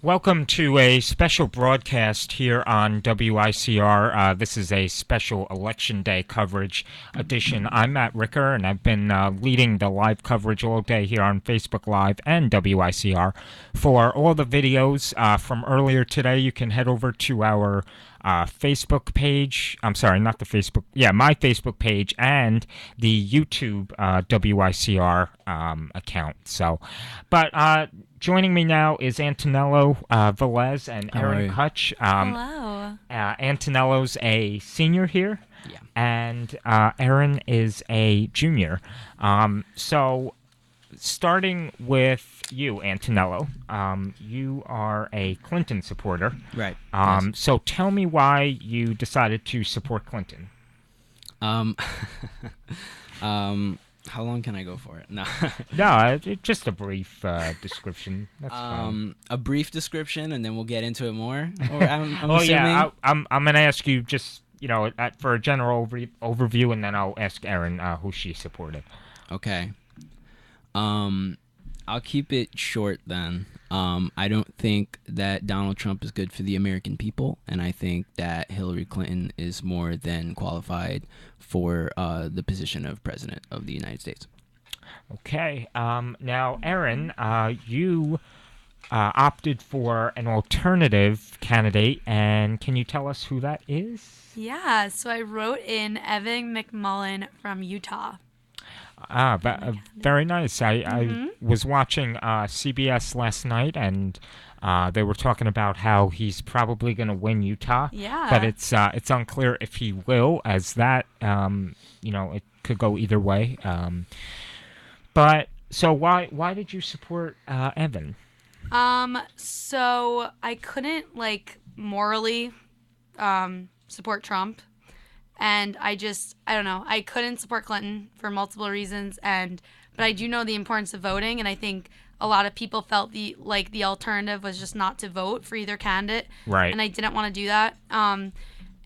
Welcome to a special broadcast here on WICR. This is a special Election Day coverage edition. I'm Matt Ricker, and I've been leading the live coverage all day here on Facebook Live and WICR. For all the videos from earlier today, you can head over to our Facebook page. I'm sorry, not the Facebook. Yeah, my Facebook page and the YouTube WICR account. But joining me now is Antonello, Velez, and Erin Kutch. Hello. Antonello's a senior here, Yeah. and Erin is a junior. So, starting with you, Antonello, you are a Clinton supporter. Right. Yes. So tell me why you decided to support Clinton. How long can I go for it? No. No, just a brief description. That's fine. A brief description, and then we'll get into it more. Or I'm Oh assuming... yeah, I'm gonna ask you just for a general overview, and then I'll ask Erin who she supported. Okay. I'll keep it short then. I don't think that Donald Trump is good for the American people, and I think that Hillary Clinton is more than qualified for the position of President of the United States. Okay. Now, Erin, you opted for an alternative candidate, and can you tell us who that is? Yeah, so I wrote in Evan McMullen from Utah. Very nice. I was watching CBS last night, and they were talking about how he's probably going to win Utah. Yeah. But it's unclear if he will, as that it could go either way. But so why did you support Evan? So I couldn't morally support Trump. And I don't know. I couldn't support Clinton for multiple reasons, but I do know the importance of voting, and I think a lot of people felt the alternative was just not to vote for either candidate. Right. And I didn't want to do that. And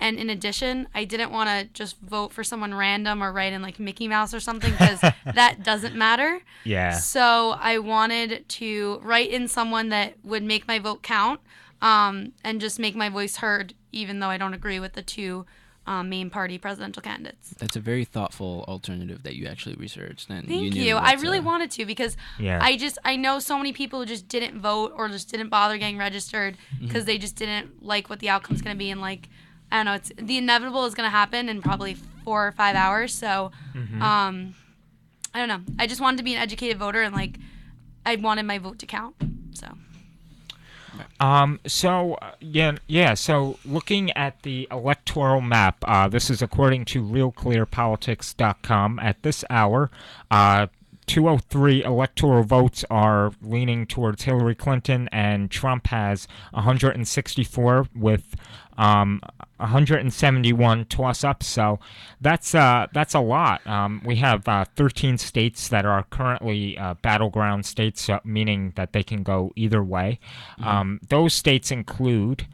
in addition, I didn't want to just vote for someone random or write in Mickey Mouse or something, because that doesn't matter. Yeah. So I wanted to write in someone that would make my vote count, and just make my voice heard, even though I don't agree with the two main party presidential candidates. That's a very thoughtful alternative that you actually researched. And Thank you. I really wanted to, because I know so many people who just didn't vote or just didn't bother getting registered because they just didn't like what the outcome's going to be. And I don't know, it's the inevitable is going to happen in probably 4 or 5 hours. So I don't know. I just wanted to be an educated voter, and I wanted my vote to count. So. So looking at the electoral map, this is according to RealClearPolitics.com. At this hour, 203 electoral votes are leaning towards Hillary Clinton, and Trump has 164 with 171 toss-ups. So that's a lot. We have 13 states that are currently battleground states, meaning that they can go either way. Those states include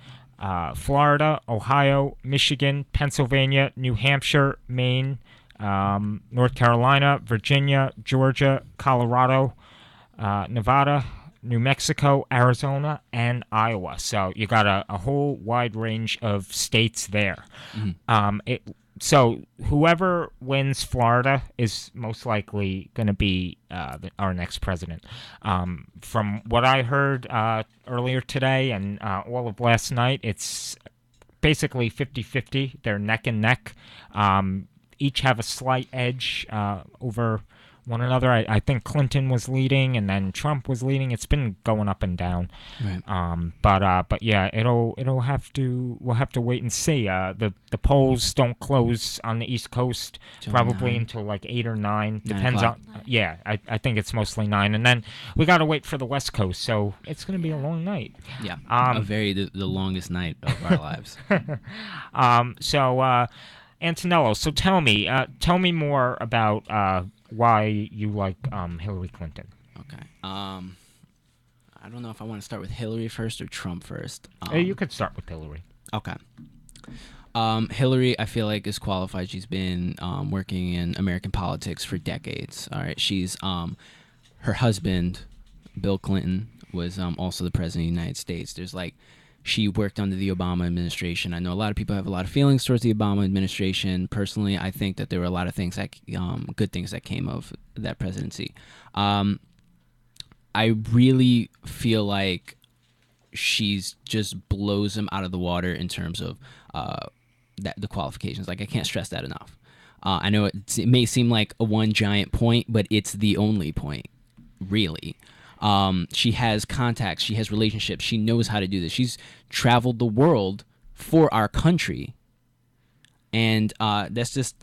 Florida, Ohio, Michigan, Pennsylvania, New Hampshire, Maine, North Carolina, Virginia, Georgia, Colorado, Nevada, New Mexico, Arizona, and Iowa. So you got a whole wide range of states there. So whoever wins Florida is most likely going to be our next president. From what I heard earlier today and all of last night, it's basically 50-50. They're neck and neck. Each have a slight edge over one another. I think Clinton was leading, and then Trump was leading. It's been going up and down. Right. But yeah, we'll have to wait and see. The polls don't close on the East Coast probably until 8 or 9. Depends on. Yeah, I think it's mostly 9, and then we got to wait for the West Coast. So it's going to be a long night. Yeah. The longest night of our lives. Antonello, so tell me more about why you like Hillary Clinton. Okay. I don't know if I want to start with Hillary first or Trump first. You could start with Hillary. Okay. Hillary, I feel like, is qualified. She's been working in American politics for decades. All right. She's her husband, Bill Clinton, was also the president of the United States. There's like, she worked under the Obama administration. I know a lot of people have a lot of feelings towards the Obama administration. Personally, I think that there were a lot of things that, good things that came of that presidency. I really feel like she's just blows him out of the water in terms of the qualifications. Like, I can't stress that enough. I know it may seem like a one giant point, but it's the only point, really. She has contacts, she has relationships, she knows how to do this. She's traveled the world for our country. And that's just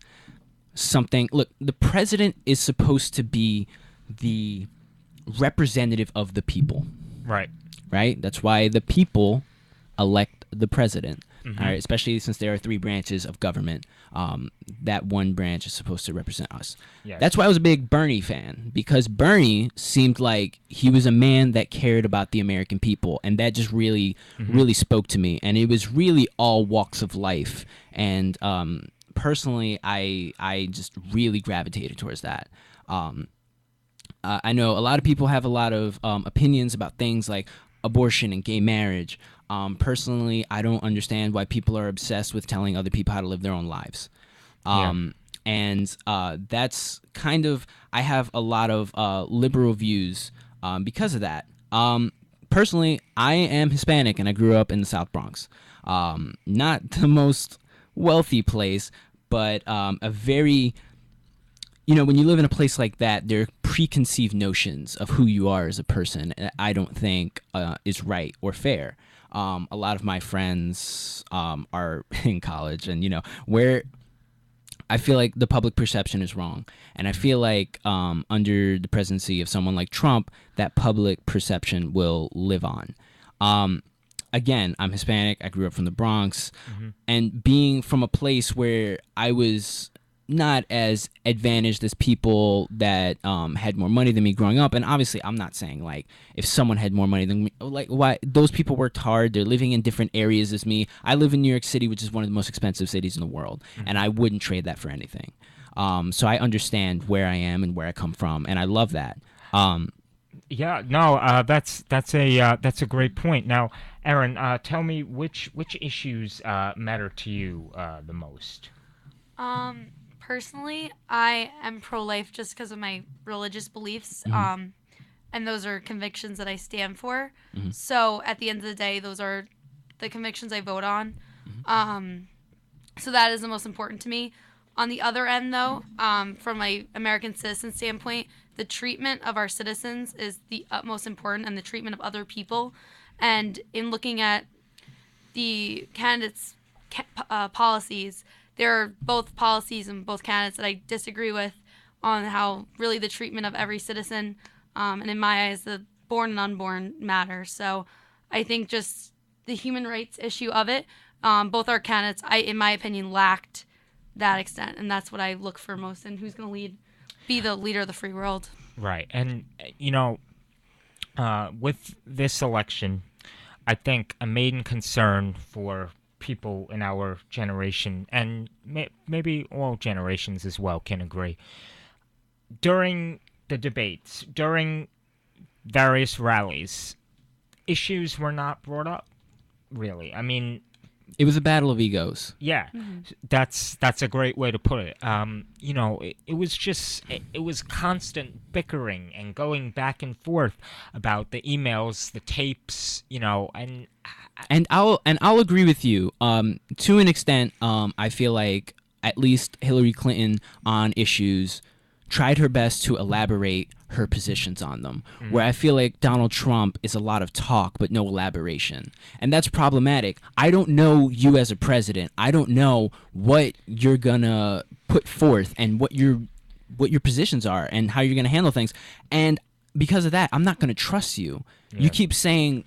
something. Look, the president is supposed to be the representative of the people. Right. Right? That's why the people elect the president. Mm-hmm. All right, especially since there are 3 branches of government. That one branch is supposed to represent us. Yes. That's why I was a big Bernie fan, because Bernie seemed like he was a man that cared about the American people, and that just really, really spoke to me. And it was really all walks of life. And personally, I just really gravitated towards that. I know a lot of people have a lot of opinions about things like abortion and gay marriage. Personally, I don't understand why people are obsessed with telling other people how to live their own lives. And that's kind of, I have a lot of liberal views because of that. Personally, I am Hispanic and I grew up in the South Bronx. Not the most wealthy place, but a very, when you live in a place like that, there are preconceived notions of who you are as a person. I don't think is right or fair. A lot of my friends are in college, and where I feel like the public perception is wrong, and I feel like under the presidency of someone like Trump, that public perception will live on. Again, I'm Hispanic. I grew up from the Bronx, and being from a place where I was not as advantaged as people that had more money than me growing up. And obviously, I'm not saying like if someone had more money than me, like why those people worked hard. They're living in different areas as me. I live in New York City, which is one of the most expensive cities in the world, and I wouldn't trade that for anything. So I understand where I am and where I come from, and I love that. Yeah, no, that's a great point. Now, Erin, tell me which issues matter to you the most. Personally, I am pro-life just because of my religious beliefs, and those are convictions that I stand for. So at the end of the day, those are the convictions I vote on. So that is the most important to me. On the other end, though, from my American citizen standpoint, the treatment of our citizens is the utmost important, and the treatment of other people. And in looking at the candidates' policies, there are both policies and both candidates that I disagree with on how really the treatment of every citizen, and in my eyes, the born and unborn matter. So I think just the human rights issue of it, both our candidates, in my opinion, lacked that extent, and that's what I look for most in who's going to be the leader of the free world. Right, and with this election, I think a main concern for people in our generation, and maybe all generations as well, can agree. During the debates, during various rallies, issues were not brought up, really. I mean, it was a battle of egos. Yeah, that's a great way to put it. It was just it was constant bickering and going back and forth about the emails, the tapes, and I'll agree with you. To an extent, I feel like at least Hillary Clinton on issues tried her best to elaborate her positions on them, where I feel like Donald Trump is a lot of talk but no elaboration, and that's problematic. I don't know you as a president. I don't know what you're gonna put forth and what your positions are and how you're gonna handle things, and because of that, I'm not gonna trust you. You keep saying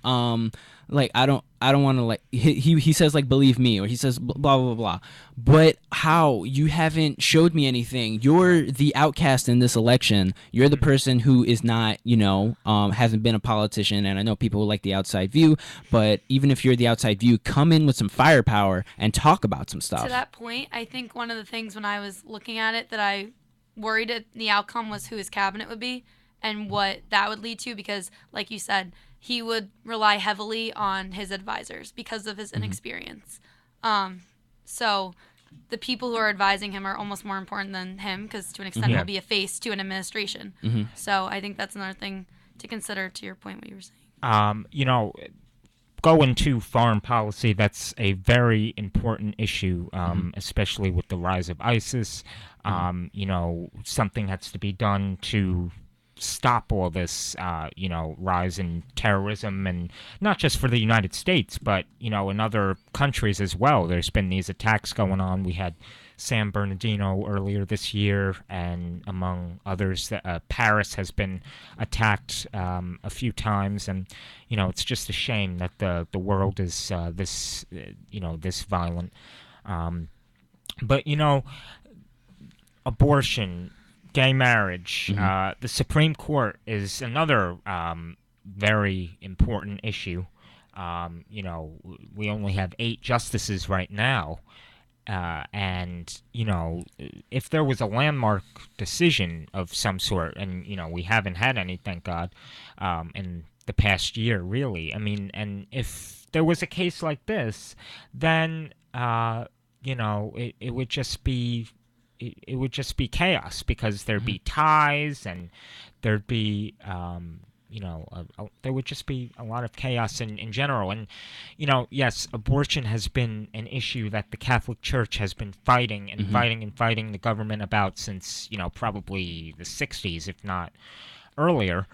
like I don't want to, like he says like believe me, or he says blah blah blah, but how? You haven't showed me anything. You're the outcast in this election. You're the person who is not hasn't been a politician, and I know people like the outside view, but even if you're the outside view, come in with some firepower and talk about some stuff. To that point, I think one of the things when I was looking at it that I worried at the outcome was who his cabinet would be and what that would lead to, because like you said, he would rely heavily on his advisors because of his inexperience. So the people who are advising him are almost more important than him because to an extent he'll be a face to an administration. So I think that's another thing to consider to your point what you were saying. Go into foreign policy, that's a very important issue, especially with the rise of ISIS. Something has to be done to stop all this, rise in terrorism, and not just for the United States, but, in other countries as well. There's been these attacks going on. We had San Bernardino earlier this year, and among others, Paris has been attacked a few times, and it's just a shame that the world is this violent. But abortion, gay marriage, the Supreme Court is another very important issue. We only have 8 justices right now. And if there was a landmark decision of some sort, and we haven't had any, thank God, in the past year, really. I mean, and if there was a case like this, then it would just be chaos, because there'd be ties, and there'd be there would just be a lot of chaos in general. And, yes, abortion has been an issue that the Catholic Church has been fighting and fighting the government about since, probably the 60s, if not earlier.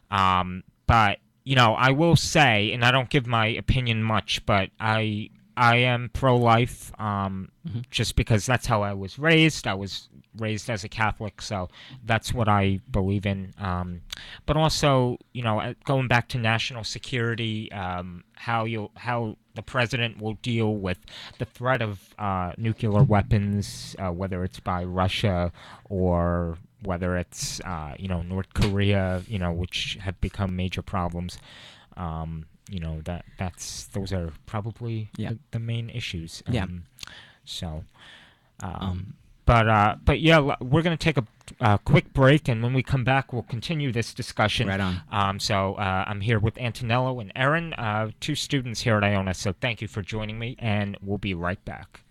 But, I will say, and I don't give my opinion much, but I am pro-life, just because that's how I was raised. I was raised as a Catholic, so that's what I believe in. But also, going back to national security, how the president will deal with the threat of nuclear weapons, whether it's by Russia or whether it's North Korea, which have become major problems. Those are probably the main issues. But yeah, we're going to take a quick break, and when we come back, we'll continue this discussion. Right on. I'm here with Antonello and Erin, 2 students here at Iona, so thank you for joining me, and we'll be right back.